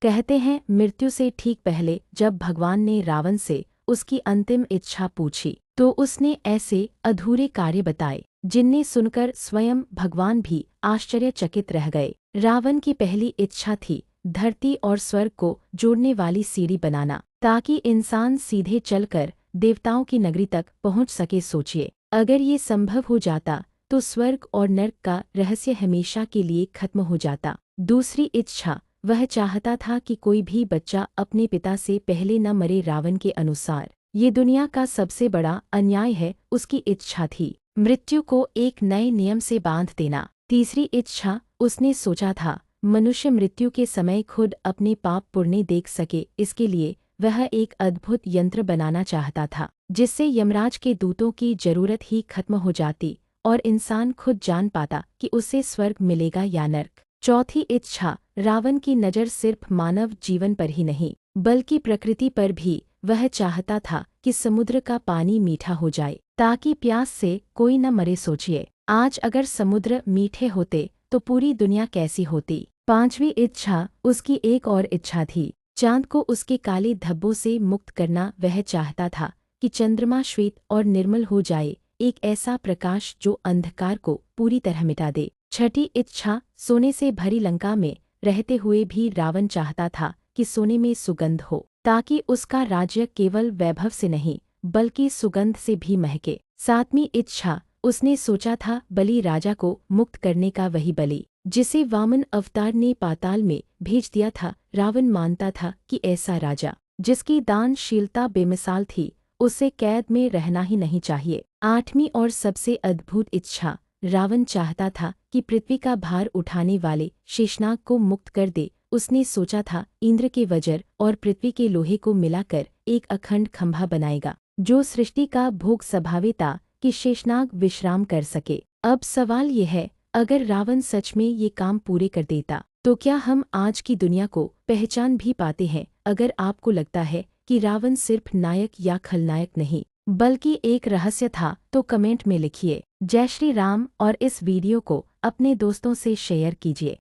कहते हैं मृत्यु से ठीक पहले जब भगवान ने रावण से उसकी अंतिम इच्छा पूछी तो उसने ऐसे अधूरे कार्य बताए जिन्हें सुनकर स्वयं भगवान भी आश्चर्यचकित रह गए। रावण की पहली इच्छा थी धरती और स्वर्ग को जोड़ने वाली सीढ़ी बनाना ताकि इंसान सीधे चलकर देवताओं की नगरी तक पहुंच सके। सोचिए, अगर ये संभव हो जाता तो स्वर्ग और नर्क का रहस्य हमेशा के लिए खत्म हो जाता। दूसरी इच्छा, वह चाहता था कि कोई भी बच्चा अपने पिता से पहले न मरे। रावण के अनुसार ये दुनिया का सबसे बड़ा अन्याय है। उसकी इच्छा थी मृत्यु को एक नए नियम से बांध देना। तीसरी इच्छा, उसने सोचा था मनुष्य मृत्यु के समय खुद अपने पाप पुण्य देख सके। इसके लिए वह एक अद्भुत यंत्र बनाना चाहता था जिससे यमराज के दूतों की जरूरत ही खत्म हो जाती और इंसान खुद जान पाता कि उसे स्वर्ग मिलेगा या नर्क। चौथी इच्छा, रावण की नज़र सिर्फ मानव जीवन पर ही नहीं बल्कि प्रकृति पर भी। वह चाहता था कि समुद्र का पानी मीठा हो जाए ताकि प्यास से कोई न मरे। सोचिए, आज अगर समुद्र मीठे होते तो पूरी दुनिया कैसी होती। पांचवी इच्छा, उसकी एक और इच्छा थी चांद को उसके काले धब्बों से मुक्त करना। वह चाहता था कि चंद्रमा श्वेत और निर्मल हो जाए, एक ऐसा प्रकाश जो अंधकार को पूरी तरह मिटा दे। छठी इच्छा, सोने से भरी लंका में रहते हुए भी रावण चाहता था कि सोने में सुगंध हो ताकि उसका राज्य केवल वैभव से नहीं बल्कि सुगंध से भी महके। सातवीं इच्छा, उसने सोचा था बलि राजा को मुक्त करने का, वही बलि जिसे वामन अवतार ने पाताल में भेज दिया था। रावण मानता था कि ऐसा राजा जिसकी दानशीलता बेमिसाल थी उसे कैद में रहना ही नहीं चाहिए। आठवीं और सबसे अद्भुत इच्छा, रावण चाहता था कि पृथ्वी का भार उठाने वाले शेषनाग को मुक्त कर दे। उसने सोचा था इंद्र के वज्र और पृथ्वी के लोहे को मिलाकर एक अखंड खंभा बनाएगा जो सृष्टि का भोग संभावेता कि शेषनाग विश्राम कर सके। अब सवाल यह है, अगर रावण सच में ये काम पूरे कर देता तो क्या हम आज की दुनिया को पहचान भी पाते हैं। अगर आपको लगता है कि रावण सिर्फ नायक या खलनायक नहीं बल्कि एक रहस्य था तो कमेंट में लिखिए जय श्री राम और इस वीडियो को अपने दोस्तों से शेयर कीजिए।